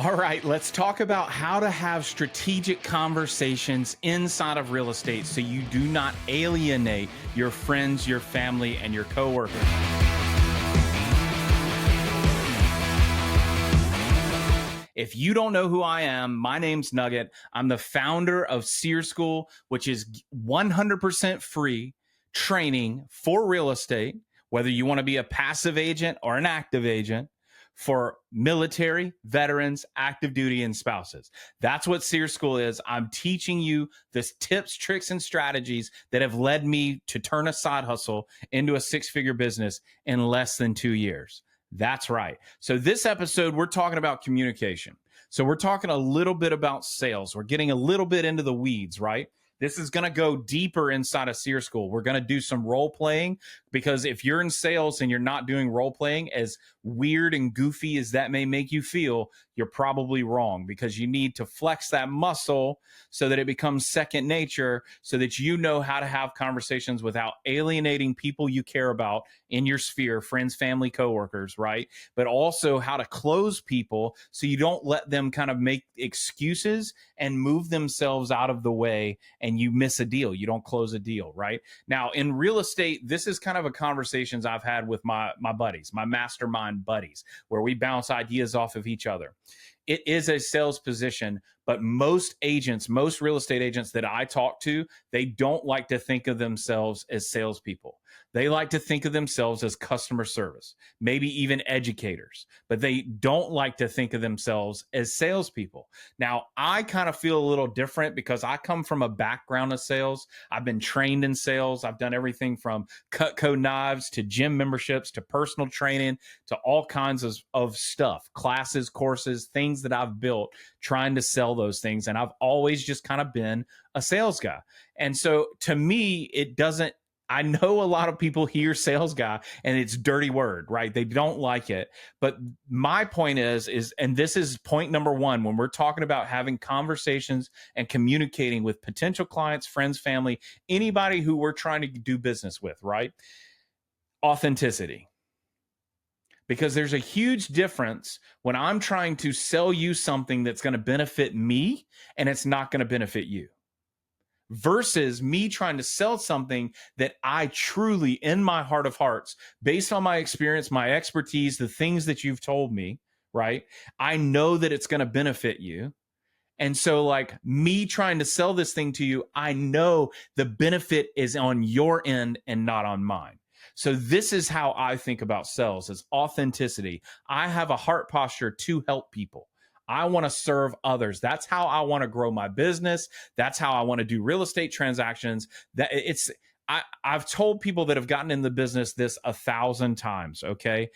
All right, let's talk about how to have strategic conversations inside of real estate so you do not alienate your friends, your family, and your coworkers. If you don't know who I am, my name's Nugget. I'm the founder of Sear School, which is 100% free training for real estate, whether you want to be a passive agent or an active agent for military, veterans, active duty, and spouses. That's what Sear School is. I'm teaching you the tips, tricks, and strategies that have led me to turn a side hustle into a six-figure business in less than 2 years. That's right. So this episode, we're talking about communication. So we're talking a little bit about sales. We're getting a little bit into the weeds, right? This is going to go deeper inside of Sear School. We're going to do some role playing because if you're in sales and you're not doing role playing, as weird and goofy as that may make you feel, you're probably wrong, because you need to flex that muscle so that it becomes second nature, so that you know how to have conversations without alienating people you care about in your sphere, friends, family, coworkers, right? But also how to close people so you don't let them kind of make excuses and move themselves out of the way and you miss a deal. You don't close a deal, right? Now, in real estate, this is kind of a conversations I've had with my buddies, my mastermind buddies, where we bounce ideas off of each other. It is a sales position, but most agents, most real estate agents that I talk to, they don't like to think of themselves as salespeople. They like to think of themselves as customer service, maybe even educators, but they don't like to think of themselves as salespeople. Now, I kind of feel a little different because I come from a background of sales. I've been trained in sales. I've done everything from Cutco knives to gym memberships to personal training to all kinds of stuff, classes, courses, things that I've built trying to sell those things. And I've always just kind of been a sales guy. And so to me, it doesn't, I know a lot of people hear sales guy and it's dirty word, right? They don't like it. But my point is, and this is point number one, when we're talking about having conversations and communicating with potential clients, friends, family, anybody who we're trying to do business with, right? Authenticity. Because there's a huge difference when I'm trying to sell you something that's going to benefit me and it's not going to benefit you, versus me trying to sell something that I truly, in my heart of hearts, based on my experience, my expertise, the things that you've told me, right? I know that it's going to benefit you. And so, like, me trying to sell this thing to you, I know the benefit is on your end and not on mine. So this is how I think about sales, is authenticity. I have a heart posture to help people. I want to serve others. That's how I want to grow my business. That's how I want to do real estate transactions. I've told people that have gotten in the business this 1,000 times, okay?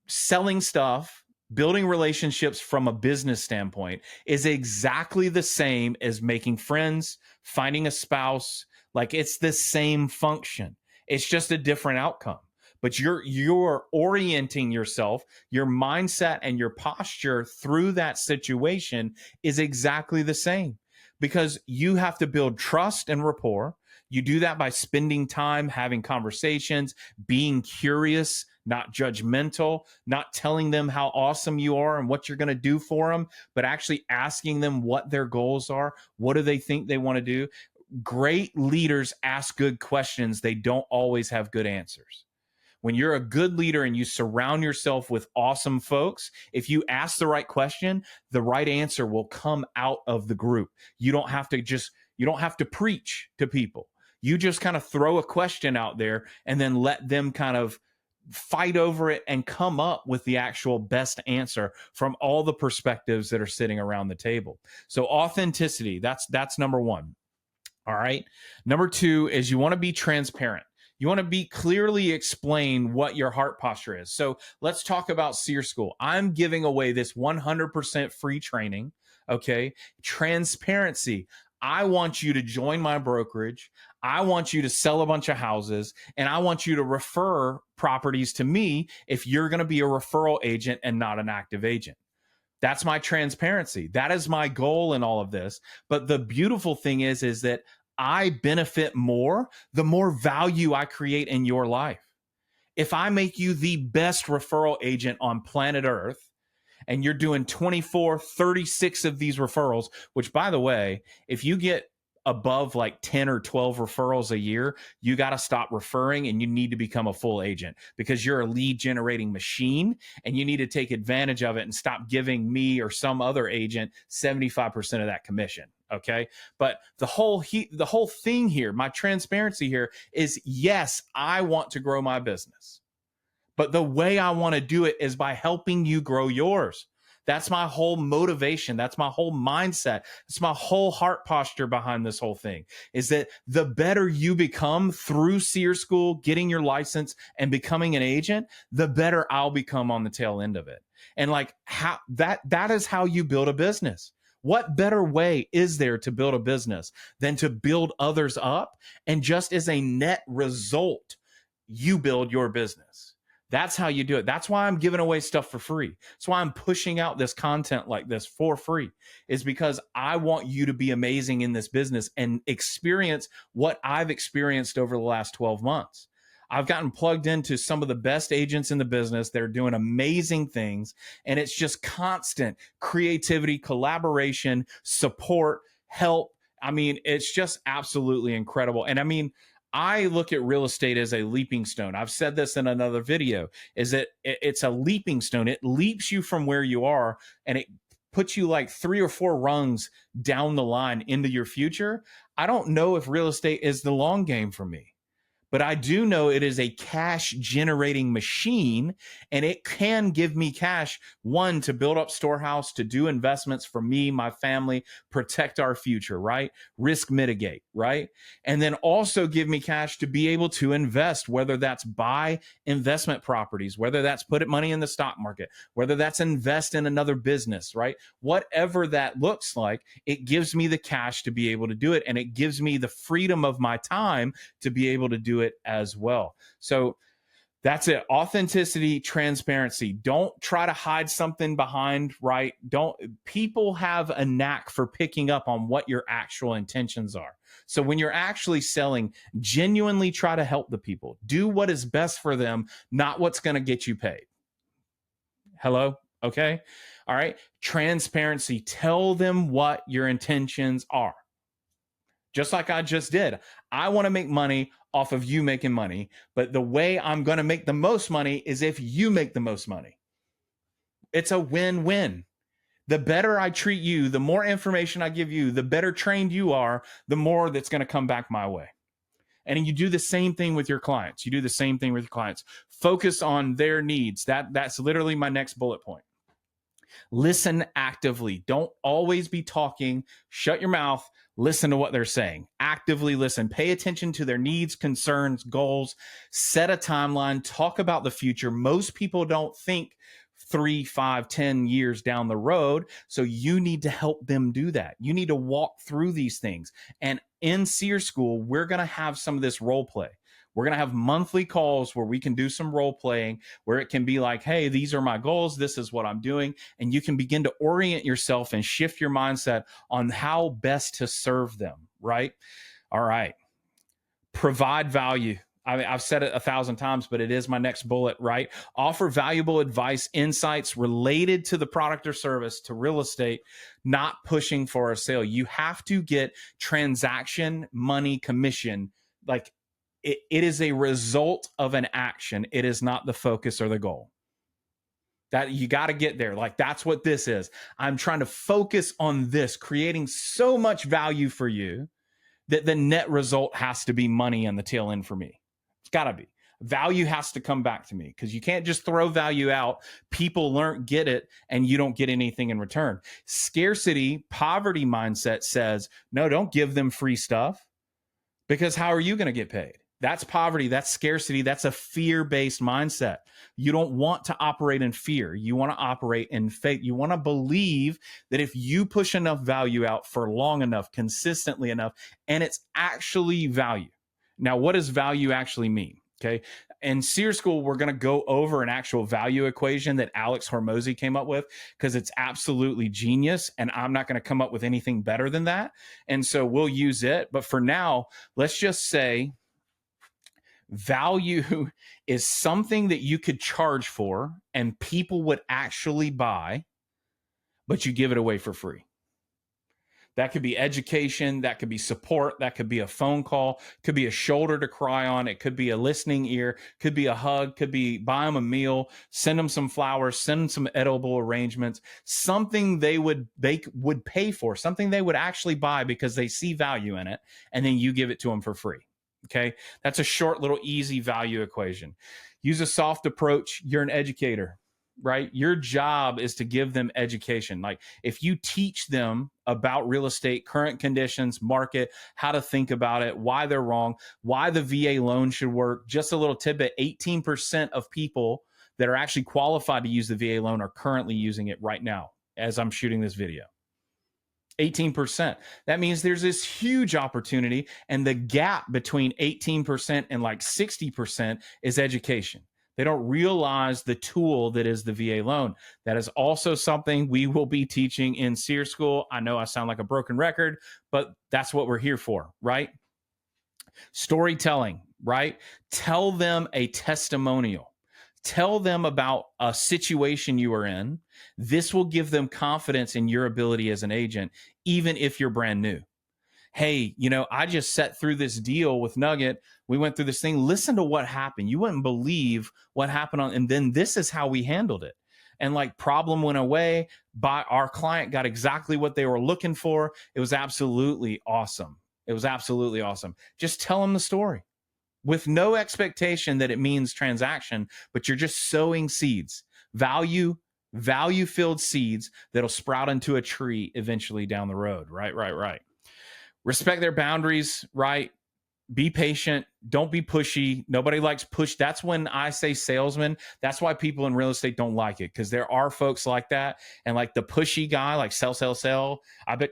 Selling stuff, building relationships from a business standpoint is exactly the same as making friends, finding a spouse. Like, it's the same function. It's just a different outcome. But you're orienting yourself, your mindset and your posture through that situation is exactly the same, because you have to build trust and rapport. You do that by spending time having conversations, being curious, not judgmental, not telling them how awesome you are and what you're going to do for them, but actually asking them what their goals are. What do they think they want to do? Great leaders ask good questions. They don't always have good answers. When you're a good leader and you surround yourself with awesome folks, if you ask the right question, the right answer will come out of the group. You don't have to preach to people. You just kind of throw a question out there and then let them kind of fight over it and come up with the actual best answer from all the perspectives that are sitting around the table. So authenticity, that's number one. All right. Number two is you want to be transparent. You want to be clearly explain what your heart posture is. So let's talk about Sear School. I'm giving away this 100% free training. Okay. Transparency. I want you to join my brokerage. I want you to sell a bunch of houses, and I want you to refer properties to me if you're going to be a referral agent and not an active agent. That's my transparency. That is my goal in all of this. But the beautiful thing is that I benefit more the more value I create in your life. If I make you the best referral agent on planet Earth, and you're doing 24, 36 of these referrals, which by the way, if you get above like 10 or 12 referrals a year, you got to stop referring and you need to become a full agent because you're a lead generating machine and you need to take advantage of it and stop giving me or some other agent 75% of that commission. Okay. But the whole thing here, my transparency here is, yes, I want to grow my business, but the way I want to do it is by helping you grow yours. That's my whole motivation. That's my whole mindset. It's my whole heart posture behind this whole thing, is that the better you become through Seer School, getting your license and becoming an agent, the better I'll become on the tail end of it. And like how that is how you build a business. What better way is there to build a business than to build others up? And just as a net result, you build your business. That's how you do it. That's why I'm giving away stuff for free. That's why I'm pushing out this content like this for free, is because I want you to be amazing in this business and experience what I've experienced over the last 12 months. I've gotten plugged into some of the best agents in the business. They're doing amazing things. And it's just constant creativity, collaboration, support, help. I mean, it's just absolutely incredible. And I mean, I look at real estate as a leaping stone. I've said this in another video, is that it's a leaping stone. It leaps you from where you are and it puts you like 3 or 4 rungs down the line into your future. I don't know if real estate is the long game for me, but I do know it is a cash generating machine, and it can give me cash, one, to build up storehouse, to do investments for me, my family, protect our future, right? Risk mitigate, right? And then also give me cash to be able to invest, whether that's buy investment properties, whether that's put money in the stock market, whether that's invest in another business, right? Whatever that looks like, it gives me the cash to be able to do it. And it gives me the freedom of my time to be able to do it as well. So that's it. Authenticity, transparency. Don't try to hide something behind, right? People have a knack for picking up on what your actual intentions are. So when you're actually selling, genuinely try to help the people. Do what is best for them, not what's going to get you paid. Hello? Okay? All right. Transparency. Tell them what your intentions are. Just like I just did. I want to make money off of you making money, but the way I'm going to make the most money is if you make the most money. It's a win-win. The better I treat you, the more information I give you, the better trained you are, the more that's going to come back my way. And you do the same thing with your clients. You do the same thing with your clients. Focus on their needs. That's literally my next bullet point. Listen actively. Don't always be talking. Shut your mouth. Listen to what they're saying. Actively listen. Pay attention to their needs, concerns, goals. Set a timeline. Talk about the future. Most people don't think 3, 5, 10 years down the road. So you need to help them do that. You need to walk through these things. And in Seer School, we're going to have some of this role play. We're going to have monthly calls where we can do some role playing, where it can be like, hey, these are my goals. This is what I'm doing. And you can begin to orient yourself and shift your mindset on how best to serve them, right? All right. Provide value. I mean, I've said it 1,000 times, but it is my next bullet, right? Offer valuable advice, insights related to the product or service, to real estate, not pushing for a sale. You have to get transaction, money, commission. Like, it is a result of an action. It is not the focus or the goal. That you got to get there. Like, that's what this is. I'm trying to focus on this, creating so much value for you that the net result has to be money on the tail end for me. It's got to be. Value has to come back to me, because you can't just throw value out. People get it, and you don't get anything in return. Scarcity, poverty mindset says, no, don't give them free stuff, because how are you going to get paid? That's poverty. That's scarcity. That's a fear-based mindset. You don't want to operate in fear. You want to operate in faith. You want to believe that if you push enough value out for long enough, consistently enough, and it's actually value. Now, what does value actually mean? Okay. In Seer School, we're going to go over an actual value equation that Alex Hormozy came up with, because it's absolutely genius, and I'm not going to come up with anything better than that. And so we'll use it. But for now, let's just say value is something that you could charge for and people would actually buy, but you give it away for free. That could be education, that could be support, that could be a phone call, could be a shoulder to cry on, it could be a listening ear, could be a hug, could be buy them a meal, send them some flowers, send them some edible arrangements, something they would pay for, something they would actually buy because they see value in it, and then you give it to them for free. Okay? That's a short little easy value equation. Use a soft approach. You're an educator, right? Your job is to give them education. Like if you teach them about real estate, current conditions, market, how to think about it, why they're wrong, why the VA loan should work. Just a little tidbit, 18% of people that are actually qualified to use the VA loan are currently using it right now as I'm shooting this video. 18%. That means there's this huge opportunity, and the gap between 18% and like 60% is education. They don't realize the tool that is the VA loan. That is also something we will be teaching in SEER School. I know I sound like a broken record, but that's what we're here for, right? Storytelling, right? Tell them a testimonial. Tell them about a situation you are in. This will give them confidence in your ability as an agent, even if you're brand new. Hey, I just sat through this deal with Nugget. We went through this thing. Listen to what happened. You wouldn't believe what happened and then this is how we handled it. And like problem went away. Our client got exactly what they were looking for. It was absolutely awesome. It was absolutely awesome. Just tell them the story with no expectation that it means transaction, but you're just sowing seeds, value-filled seeds that'll sprout into a tree eventually down the road. Right. Respect their boundaries, right? Be patient. Don't be pushy. Nobody likes push. That's when I say salesman. That's why people in real estate don't like it, because there are folks like that. And like the pushy guy, like sell. I bet,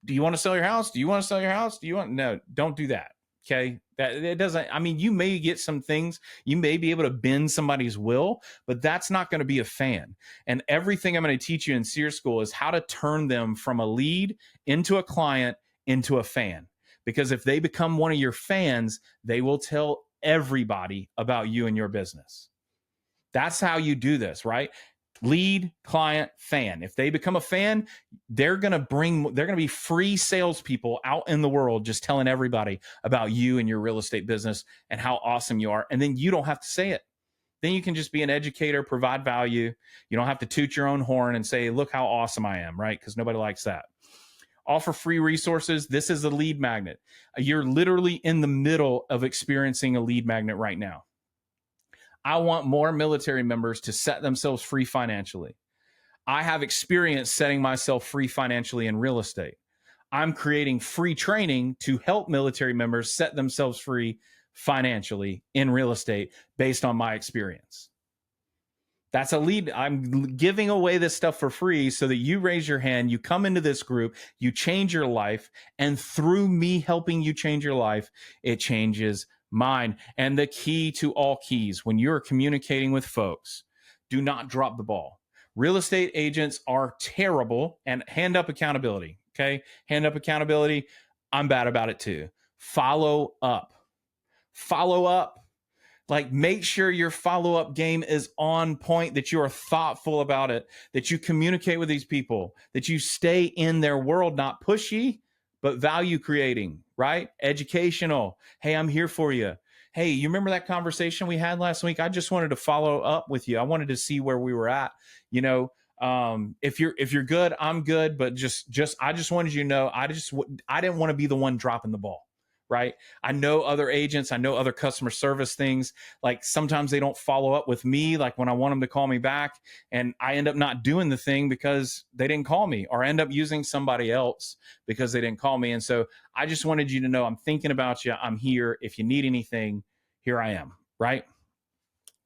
do you want to sell your house? Do you want to sell your house? No, don't do that. Okay. That it doesn't, you may get some things, you may be able to bend somebody's will, but that's not going to be a fan. And everything I'm going to teach you in SEER School is how to turn them from a lead into a client into a fan. Because if they become one of your fans, they will tell everybody about you and your business. That's how you do this, right? Lead, client, fan. If they become a fan, they're going to be free salespeople out in the world just telling everybody about you and your real estate business and how awesome you are. And then you don't have to say it. Then you can just be an educator, provide value. You don't have to toot your own horn and say, look how awesome I am, right? Because nobody likes that. Offer free resources. This is a lead magnet. You're literally in the middle of experiencing a lead magnet right now. I want more military members to set themselves free financially. I have experience setting myself free financially in real estate. I'm creating free training to help military members set themselves free financially in real estate based on my experience. That's a lead. I'm giving away this stuff for free so that you raise your hand, you come into this group, you change your life, and through me helping you change your life, it changes mine. And the key to all keys, when you're communicating with folks, do not drop the ball. Real estate agents are terrible, and hand up accountability, okay? Hand up accountability. I'm bad about it too. Follow up. Follow up. Like, make sure your follow-up game is on point, that you are thoughtful about it, that you communicate with these people, that you stay in their world, not pushy, but value creating, right? Educational. Hey, I'm here for you. Hey, you remember that conversation we had last week? I just wanted to follow up with you. I wanted to see where we were at. If you're good, I'm good. But I just wanted you to know, I didn't want to be the one dropping the ball. Right? I know other agents, I know other customer service things. Like sometimes they don't follow up with me, like when I want them to call me back, and I end up not doing the thing because they didn't call me, or I end up using somebody else because they didn't call me. And so I just wanted you to know I'm thinking about you. I'm here. If you need anything, here I am. Right?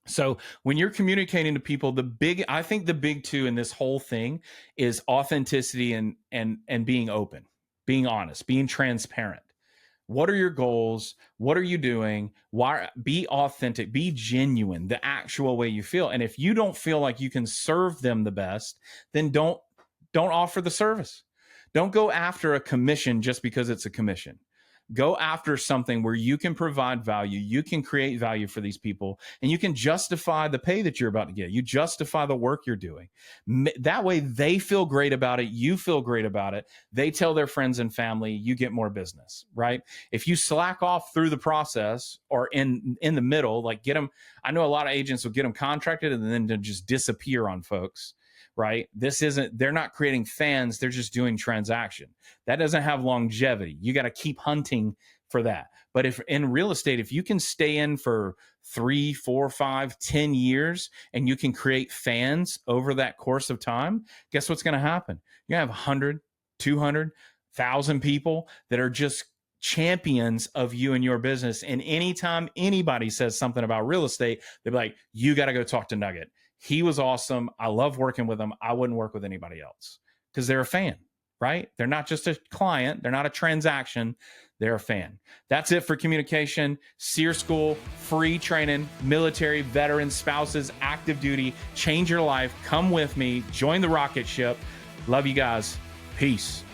So when you're communicating to people, I think the big two in this whole thing is authenticity and being open, being honest, being transparent. What are your goals? What are you doing? Why? Be authentic, be genuine, the actual way you feel. And if you don't feel like you can serve them the best, then don't offer the service. Don't go after a commission just because it's a commission. Go after something where you can provide value, you can create value for these people, and you can justify the pay that you're about to get. You justify the work you're doing. That way they feel great about it, you feel great about it. They tell their friends and family, you get more business, right? If you slack off through the process or in the middle, like get them, I know a lot of agents will get them contracted and then to just disappear on folks, right? They're not creating fans, they're just doing transaction. That doesn't have longevity. You got to keep hunting for that. But if in real estate, if you can stay in for 3, 4, 5, 10 years and you can create fans over that course of time, guess what's going to happen? You're going to have 100, 200, 1,000 people that are just champions of you and your business. And anytime anybody says something about real estate, they're like, you got to go talk to Nugget. He was awesome. I love working with him. I wouldn't work with anybody else because they're a fan, right? They're not just a client. They're not a transaction. They're a fan. That's it for communication. SEER School, free training, military, veterans, spouses, active duty. Change your life. Come with me. Join the rocket ship. Love you guys. Peace.